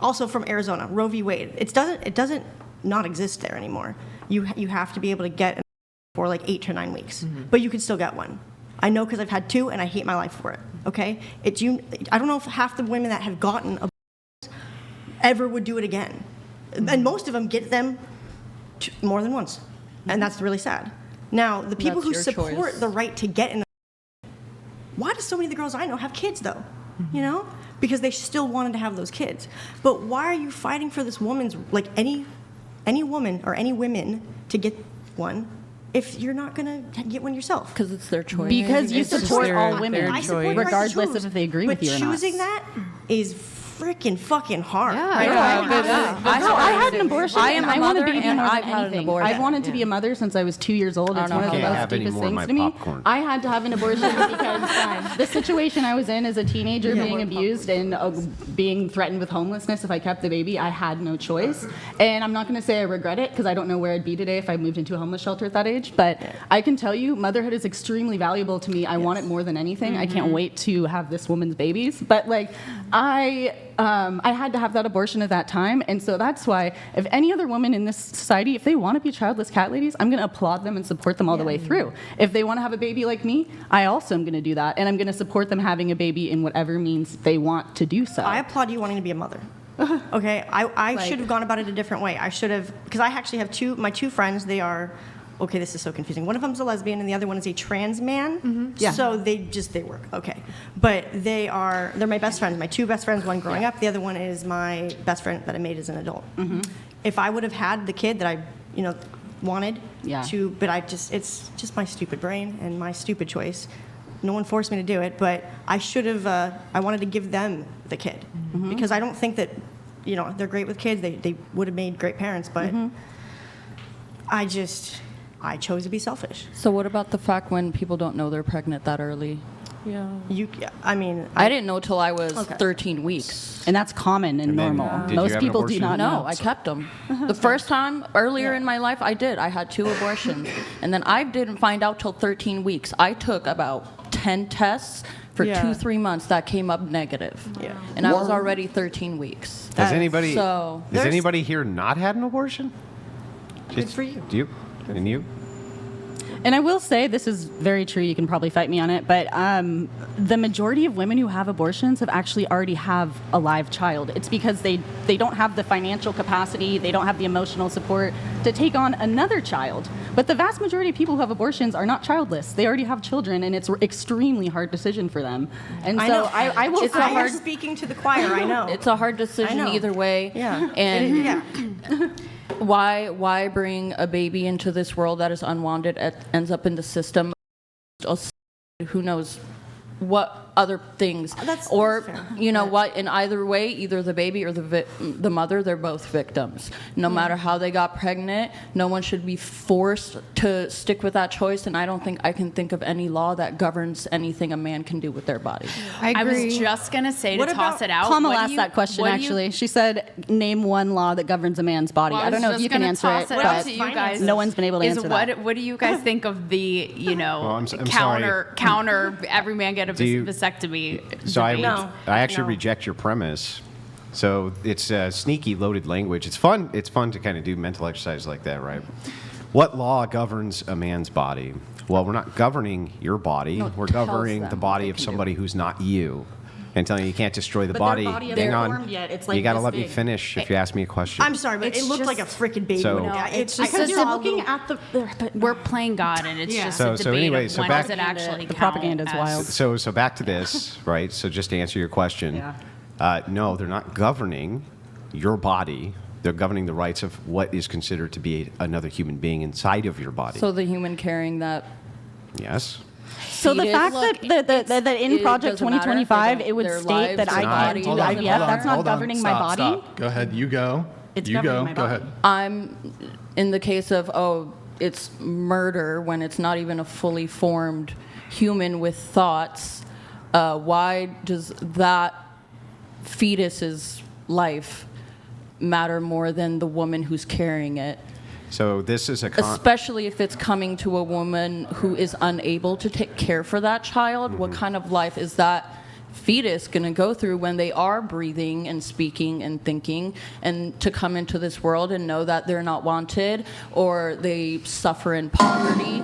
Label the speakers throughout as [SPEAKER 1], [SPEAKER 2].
[SPEAKER 1] also from Arizona, Roe v. Wade. It doesn't not exist there anymore. You have to be able to get for like 8 to 9 weeks, but you can still get one. I know because I've had 2 and I hate my life for it. Okay, I don't know if half the women that have gotten abortions ever would do it again, and most of them get them more than once, and that's really sad. Now the people who support the right to get an abortion, why do so many of the girls I know have kids though? You know, because they still wanted to have those kids. But why are you fighting for this woman's, like any woman or any women to get one if you're not going to get one yourself?
[SPEAKER 2] Because it's their choice.
[SPEAKER 3] Because you support all women,
[SPEAKER 1] I support
[SPEAKER 3] regardless of if they agree with you or not.
[SPEAKER 1] But choosing that is freaking fucking hard.
[SPEAKER 3] Yeah,
[SPEAKER 1] right?
[SPEAKER 3] I had an abortion.
[SPEAKER 2] I am a
[SPEAKER 3] I want a
[SPEAKER 2] mother,
[SPEAKER 3] baby
[SPEAKER 2] and
[SPEAKER 3] more
[SPEAKER 2] I've
[SPEAKER 3] than
[SPEAKER 2] had an
[SPEAKER 3] anything.
[SPEAKER 2] abortion.
[SPEAKER 3] I've wanted to be a mother since I was 2 years old. It's one of the most deepest things to me. I had to have an abortion because the situation I was in as a teenager, being abused and being threatened with homelessness if I kept the baby, I had no choice. And I'm not going to say I regret it because I don't know where I'd be today if I moved into a homeless shelter at that age. But I can tell you, motherhood is extremely valuable to me. I want it more than anything. I can't wait to have this woman's babies. But like, I had to have that abortion at that time, and so that's why if any other woman in this society, if they want to be childless cat ladies, I'm going to applaud them and support them all the way through. If they want to have a baby like me, I also am going to do that, and I'm going to support them having a baby in whatever means they want to do so.
[SPEAKER 1] I applaud you wanting to be a mother. Okay, I should have gone about it a different way. I should have, because I actually have my two friends. They are, okay, this is so confusing. One of them's a lesbian and the other one is a trans man. Yeah. So they work. Okay. But they're my best friends, my 2 best friends, one growing up, the other one is my best friend that I made as an adult. If I would have had the kid that I, wanted to, but it's just my stupid brain and my stupid choice. No one forced me to do it, but I should have, I wanted to give them the kid because I don't think that, they're great with kids. They would have made great parents, but I chose to be selfish.
[SPEAKER 2] So what about the fact when people don't know they're pregnant that early?
[SPEAKER 1] Yeah.
[SPEAKER 2] I didn't know till I was 13 weeks.
[SPEAKER 3] And that's common and normal. Most people do not know.
[SPEAKER 2] No, I kept them. The first time earlier in my life, I did. I had 2 abortions. And then I didn't find out till 13 weeks. I took about 10 tests for 2-3 months that came up negative. Yeah. And I was already 13 weeks.
[SPEAKER 4] Has anybody here not had an abortion?
[SPEAKER 1] Good for you.
[SPEAKER 4] Do you? And you?
[SPEAKER 3] And I will say, this is very true, you can probably fight me on it, but the majority of women who have abortions have actually already have a live child. It's because they don't have the financial capacity, they don't have the emotional support to take on another child. But the vast majority of people who have abortions are not childless. They already have children, and it's an extremely hard decision for them. And so I will say...
[SPEAKER 1] I'm speaking to the choir, I know.
[SPEAKER 2] It's a hard decision either way. Yeah. And... Why bring a baby into this world that is unwanted, ends up in the system, who knows what other things,
[SPEAKER 1] that's
[SPEAKER 2] or
[SPEAKER 1] fair.
[SPEAKER 2] What, in either way, either the baby or the mother, they're both victims. No matter how they got pregnant, no one should be forced to stick with that choice, and I don't think I can think of any law that governs anything a man can do with their body.
[SPEAKER 5] I was just going to say to toss it out.
[SPEAKER 3] Kamal asked that question, actually. She said, name one law that governs a man's body.
[SPEAKER 5] Well,
[SPEAKER 3] I don't know if you can answer it, but
[SPEAKER 5] you guys
[SPEAKER 3] no one's been able to answer that.
[SPEAKER 5] What do you guys think of the,
[SPEAKER 4] I'm
[SPEAKER 5] counter, every man get a vasectomy?
[SPEAKER 4] So I actually reject your premise. So it's sneaky, loaded language. It's fun. It's fun to kind of do mental exercise like that, right? What law governs a man's body? Well, we're not governing your body.
[SPEAKER 2] No,
[SPEAKER 4] we're governing the body of somebody who's not you. And telling you can't destroy the body.
[SPEAKER 3] Hang on. It's like
[SPEAKER 4] you got to let me finish if you ask me a question.
[SPEAKER 1] I'm sorry, but it looked like a freaking baby.
[SPEAKER 5] It's just
[SPEAKER 3] because you're looking at
[SPEAKER 5] but we're playing God, and it's just a debate of when does it actually
[SPEAKER 3] the propaganda is wild.
[SPEAKER 4] So back to this, right? So just to answer your question, no, they're not governing your body. They're governing the rights of what is considered to be another human being inside of your body.
[SPEAKER 2] So the human carrying that.
[SPEAKER 4] Yes.
[SPEAKER 3] So the fact that in Project 2025 it would state that I can't do IVF, that's not governing my body?
[SPEAKER 6] Stop. Go ahead, you go. You go. Go ahead.
[SPEAKER 2] I'm in the case of, it's murder when it's not even a fully formed human with thoughts. Why does that fetus's life matter more than the woman who's carrying it?
[SPEAKER 4] So this is
[SPEAKER 2] especially if it's coming to a woman who is unable to take care for that child. What kind of life is that fetus going to go through when they are breathing and speaking and thinking, and to come into this world and know that they're not wanted or they suffer in poverty.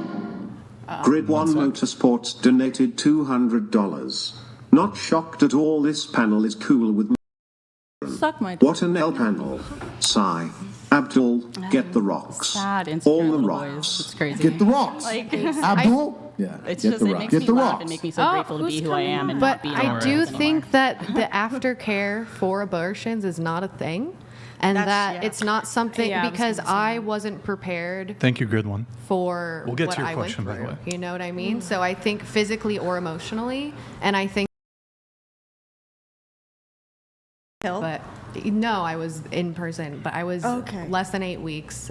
[SPEAKER 7] Grid One Motorsports donated $200. Not shocked at all, this panel is cool with
[SPEAKER 2] Suck my
[SPEAKER 7] what an L panel. Sigh. Abdul, get the rocks.
[SPEAKER 3] Sad
[SPEAKER 7] All the
[SPEAKER 3] insecure
[SPEAKER 7] rocks.
[SPEAKER 3] boys. It's crazy.
[SPEAKER 8] Get the rocks. Abdul? Yeah.
[SPEAKER 3] It's
[SPEAKER 8] get
[SPEAKER 3] just,
[SPEAKER 8] the
[SPEAKER 3] it
[SPEAKER 8] rocks.
[SPEAKER 3] makes
[SPEAKER 8] Get
[SPEAKER 3] me
[SPEAKER 8] the
[SPEAKER 3] laugh
[SPEAKER 8] rocks.
[SPEAKER 3] and make me so grateful to be who I am and
[SPEAKER 9] But
[SPEAKER 3] not be
[SPEAKER 9] I do
[SPEAKER 3] anymore.
[SPEAKER 9] think that the aftercare for abortions is not a thing, and that it's not something
[SPEAKER 5] Yeah, I was
[SPEAKER 9] because
[SPEAKER 5] gonna say
[SPEAKER 9] I wasn't prepared
[SPEAKER 6] Thank you, Grid One.
[SPEAKER 9] for
[SPEAKER 6] We'll get
[SPEAKER 9] what
[SPEAKER 6] to your
[SPEAKER 9] I
[SPEAKER 6] question, by
[SPEAKER 9] went
[SPEAKER 6] the
[SPEAKER 9] through.
[SPEAKER 6] way.
[SPEAKER 9] You know what I mean? So I think physically or emotionally, and I think. But no, I was in person, but I was less than 8 weeks.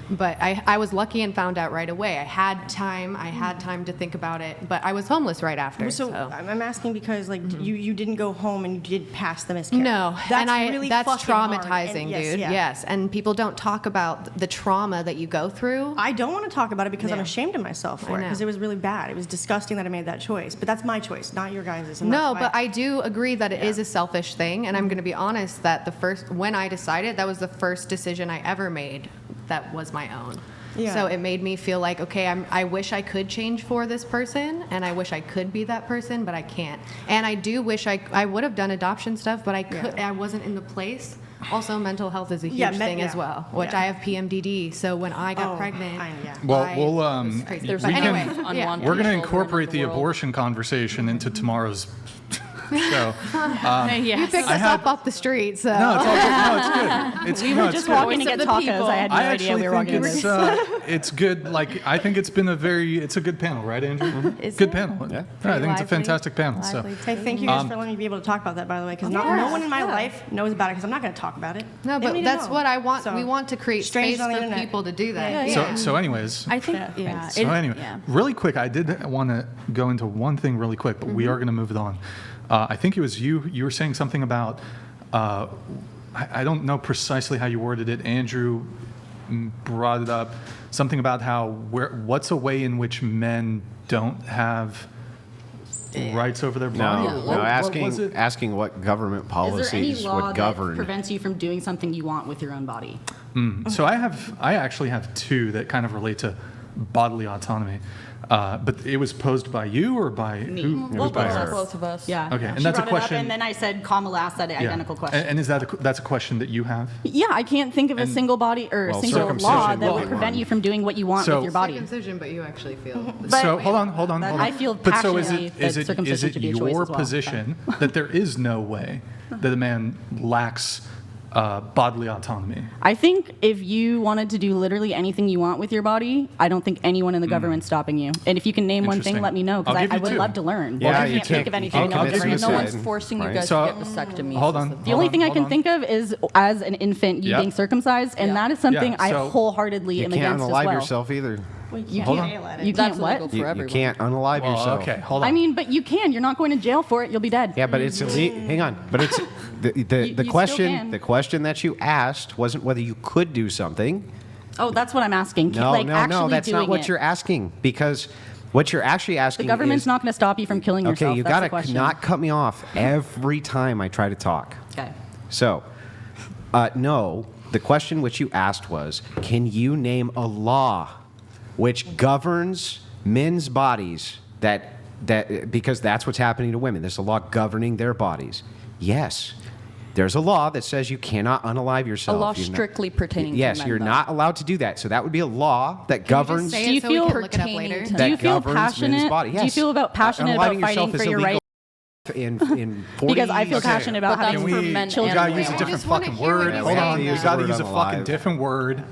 [SPEAKER 9] But I was lucky and found out right away. I had time to think about it, but I was homeless right after.
[SPEAKER 1] So I'm asking because like you didn't go home and you did pass the miscarriage.
[SPEAKER 9] No,
[SPEAKER 1] that's
[SPEAKER 9] and
[SPEAKER 1] really
[SPEAKER 9] that's
[SPEAKER 1] fucking hard.
[SPEAKER 9] traumatizing,
[SPEAKER 1] And
[SPEAKER 9] dude. Yes, and people don't talk about the trauma that you go through.
[SPEAKER 1] I don't want to talk about it because I'm
[SPEAKER 9] Yeah.
[SPEAKER 1] ashamed of myself for
[SPEAKER 9] I
[SPEAKER 1] it
[SPEAKER 9] know.
[SPEAKER 1] because it was really bad. It was disgusting that I made that choice, but that's my choice, not your guys'.
[SPEAKER 9] No, but I do agree that it is a selfish thing, and I'm going to be honest that when I decided, that was the first decision I ever made that was my own.
[SPEAKER 1] Yeah.
[SPEAKER 9] So it made me feel like, okay, I wish I could change for this person, and I wish I could be that person, but I can't. And I do wish I would have done adoption stuff, but I wasn't in the place. Also, mental health is a huge thing as well, which I have PMDD. So when I got pregnant,
[SPEAKER 6] Well,
[SPEAKER 9] it
[SPEAKER 6] we'll
[SPEAKER 9] was crazy.
[SPEAKER 2] There's
[SPEAKER 9] But anyway,
[SPEAKER 2] unwanted
[SPEAKER 9] yeah.
[SPEAKER 6] we're going to
[SPEAKER 2] children
[SPEAKER 6] incorporate
[SPEAKER 2] in
[SPEAKER 6] the
[SPEAKER 2] world.
[SPEAKER 6] abortion conversation into tomorrow's show.
[SPEAKER 9] You picked us up off the street, so.
[SPEAKER 6] No, it's all good. No, it's good. It's,
[SPEAKER 3] We
[SPEAKER 6] no,
[SPEAKER 3] were
[SPEAKER 6] it's
[SPEAKER 3] just
[SPEAKER 6] good.
[SPEAKER 3] walking to
[SPEAKER 9] Voice
[SPEAKER 3] get
[SPEAKER 9] of the
[SPEAKER 3] tacos.
[SPEAKER 9] people.
[SPEAKER 3] I had no
[SPEAKER 6] I
[SPEAKER 3] idea
[SPEAKER 6] actually
[SPEAKER 3] we were
[SPEAKER 6] think
[SPEAKER 3] walking
[SPEAKER 6] it's
[SPEAKER 3] this.
[SPEAKER 6] it's good. Like I think it's been it's a good panel, right, Andrew?
[SPEAKER 9] Is
[SPEAKER 6] Good
[SPEAKER 9] it?
[SPEAKER 6] panel.
[SPEAKER 4] Yeah.
[SPEAKER 6] I think it's a
[SPEAKER 9] lively.
[SPEAKER 6] fantastic panel. So
[SPEAKER 1] Hey, thank you guys for letting me be able to talk about that, by the way, because no one in my life knows about it because I'm not going to talk about it.
[SPEAKER 9] No,
[SPEAKER 1] They don't
[SPEAKER 9] but
[SPEAKER 1] need to
[SPEAKER 9] that's
[SPEAKER 1] know.
[SPEAKER 9] what I want.
[SPEAKER 1] So,
[SPEAKER 9] We want to create
[SPEAKER 1] strangers
[SPEAKER 9] space
[SPEAKER 1] on the
[SPEAKER 9] for
[SPEAKER 1] internet.
[SPEAKER 9] people to do that.
[SPEAKER 6] so anyways.
[SPEAKER 5] I think, yeah.
[SPEAKER 6] So anyway, really quick, I did want to go into one thing really quick, but we are going to move it on. I think it was you were saying something about, I don't know precisely how you worded it. Andrew brought it up, something about how what's a way in which men don't have rights over their body?
[SPEAKER 4] No,
[SPEAKER 6] What was it?
[SPEAKER 4] asking what government
[SPEAKER 3] Is there any
[SPEAKER 4] policies
[SPEAKER 3] law
[SPEAKER 4] would
[SPEAKER 3] that
[SPEAKER 4] govern.
[SPEAKER 3] prevents you from doing something you want with your own body?
[SPEAKER 6] So I actually have two that kind of relate to bodily autonomy. But it was posed by you or by
[SPEAKER 3] Me.
[SPEAKER 6] who? It was
[SPEAKER 2] Well,
[SPEAKER 6] by her.
[SPEAKER 2] both of us.
[SPEAKER 3] Yeah.
[SPEAKER 6] Okay, and
[SPEAKER 3] She
[SPEAKER 6] that's a
[SPEAKER 3] brought it up,
[SPEAKER 6] question-
[SPEAKER 3] and then I said, Kamala asked that
[SPEAKER 6] Yeah.
[SPEAKER 3] identical question.
[SPEAKER 6] And is that's a question that you have?
[SPEAKER 3] Yeah, I can't think of a
[SPEAKER 6] And-
[SPEAKER 3] single body or a
[SPEAKER 4] Well,
[SPEAKER 3] single law
[SPEAKER 4] circumcision
[SPEAKER 3] that
[SPEAKER 4] would
[SPEAKER 3] would
[SPEAKER 4] be
[SPEAKER 3] prevent
[SPEAKER 4] one.
[SPEAKER 3] you from doing what you want
[SPEAKER 6] So-
[SPEAKER 3] with your body.
[SPEAKER 9] Circumcision, but you actually feel.
[SPEAKER 6] So hold on.
[SPEAKER 3] I feel
[SPEAKER 6] But so is
[SPEAKER 3] passionately
[SPEAKER 6] it
[SPEAKER 3] that circumcision should be a choice
[SPEAKER 6] your
[SPEAKER 3] as well.
[SPEAKER 6] position that there is no way that a man lacks bodily autonomy?
[SPEAKER 3] I think if you wanted to do literally anything you want with your body, I don't think anyone in the government's stopping you. And if you can name one thing,
[SPEAKER 6] Interesting.
[SPEAKER 3] let me know,
[SPEAKER 6] I'll
[SPEAKER 3] because
[SPEAKER 6] give
[SPEAKER 3] I
[SPEAKER 6] you
[SPEAKER 3] would
[SPEAKER 6] two.
[SPEAKER 3] love to learn.
[SPEAKER 4] Yeah,
[SPEAKER 3] I
[SPEAKER 4] you
[SPEAKER 3] can't think of
[SPEAKER 4] can't-
[SPEAKER 3] anything.
[SPEAKER 4] you can't
[SPEAKER 3] else
[SPEAKER 4] commit
[SPEAKER 3] right now.
[SPEAKER 2] No one's
[SPEAKER 4] suicide,
[SPEAKER 2] forcing you
[SPEAKER 4] right?
[SPEAKER 2] guys
[SPEAKER 6] So-
[SPEAKER 2] to get vasectomies.
[SPEAKER 6] Hold on.
[SPEAKER 3] The only thing I can
[SPEAKER 6] on.
[SPEAKER 3] think of is as an infant, you
[SPEAKER 6] Yep.
[SPEAKER 3] being circumcised, and
[SPEAKER 2] Yeah.
[SPEAKER 3] that is something
[SPEAKER 6] Yeah,
[SPEAKER 3] I
[SPEAKER 6] so-
[SPEAKER 3] wholeheartedly
[SPEAKER 4] You
[SPEAKER 3] am
[SPEAKER 4] can't
[SPEAKER 3] against as
[SPEAKER 4] unalive
[SPEAKER 3] well.
[SPEAKER 4] yourself either.
[SPEAKER 1] You
[SPEAKER 6] Hold
[SPEAKER 1] can't
[SPEAKER 6] on.
[SPEAKER 1] fail at
[SPEAKER 3] You
[SPEAKER 1] it.
[SPEAKER 3] can't
[SPEAKER 2] That's
[SPEAKER 3] what?
[SPEAKER 2] illegal for
[SPEAKER 4] You
[SPEAKER 2] everyone.
[SPEAKER 4] can't unalive
[SPEAKER 6] Well,
[SPEAKER 4] yourself.
[SPEAKER 6] okay, hold on.
[SPEAKER 3] I mean, but you can. You're not going to jail for it. You'll be dead.
[SPEAKER 4] Yeah, but it's hang on. But it's the
[SPEAKER 3] You still
[SPEAKER 4] question.
[SPEAKER 3] can.
[SPEAKER 4] The question that you asked wasn't whether you could do something.
[SPEAKER 3] Oh, that's what I'm asking.
[SPEAKER 4] No,
[SPEAKER 3] like,
[SPEAKER 4] no.
[SPEAKER 3] actually
[SPEAKER 4] That's not
[SPEAKER 3] doing
[SPEAKER 4] what
[SPEAKER 3] it.
[SPEAKER 4] you're asking, because what you're actually asking
[SPEAKER 3] The government's
[SPEAKER 4] is,
[SPEAKER 3] not going to stop you from killing yourself.
[SPEAKER 4] okay, you
[SPEAKER 3] That's the
[SPEAKER 4] gotta
[SPEAKER 3] question.
[SPEAKER 4] not cut me off every time I try to talk.
[SPEAKER 3] Okay.
[SPEAKER 4] So, no, the question which you asked was, can you name a law which governs men's bodies that because that's what's happening to women. There's a law governing their bodies. Yes. There's a law that says you cannot unalive
[SPEAKER 2] A
[SPEAKER 4] yourself.
[SPEAKER 2] law
[SPEAKER 4] You're not-
[SPEAKER 2] strictly pertaining to
[SPEAKER 4] Yes,
[SPEAKER 2] men,
[SPEAKER 4] you're
[SPEAKER 2] though.
[SPEAKER 4] not allowed to do that. So that would be a law that governs
[SPEAKER 9] Say
[SPEAKER 3] Do you
[SPEAKER 9] it so we
[SPEAKER 3] feel
[SPEAKER 9] can look it up
[SPEAKER 2] pertaining
[SPEAKER 9] later.
[SPEAKER 2] to-
[SPEAKER 3] Do
[SPEAKER 4] that
[SPEAKER 3] you feel
[SPEAKER 4] governs men's
[SPEAKER 3] passionate?
[SPEAKER 4] body.
[SPEAKER 3] Do you
[SPEAKER 4] Yes.
[SPEAKER 3] feel passionate about
[SPEAKER 4] Unaliving
[SPEAKER 3] fighting
[SPEAKER 4] yourself
[SPEAKER 3] for
[SPEAKER 4] is
[SPEAKER 3] your
[SPEAKER 4] illegal
[SPEAKER 3] right?
[SPEAKER 4] in 40
[SPEAKER 3] Because I feel passionate about
[SPEAKER 2] But
[SPEAKER 3] having
[SPEAKER 2] that's
[SPEAKER 6] Can
[SPEAKER 2] for
[SPEAKER 6] we?
[SPEAKER 2] men
[SPEAKER 6] You
[SPEAKER 2] and
[SPEAKER 6] gotta
[SPEAKER 2] women.
[SPEAKER 6] use a different
[SPEAKER 9] just wanna
[SPEAKER 6] fucking
[SPEAKER 9] hear what
[SPEAKER 6] word.
[SPEAKER 9] you
[SPEAKER 6] Hold
[SPEAKER 9] say.
[SPEAKER 6] on.
[SPEAKER 4] We
[SPEAKER 6] You
[SPEAKER 4] have to
[SPEAKER 6] gotta
[SPEAKER 4] use
[SPEAKER 6] use
[SPEAKER 4] the
[SPEAKER 6] a
[SPEAKER 4] word
[SPEAKER 6] fucking
[SPEAKER 4] unalive.
[SPEAKER 6] different word.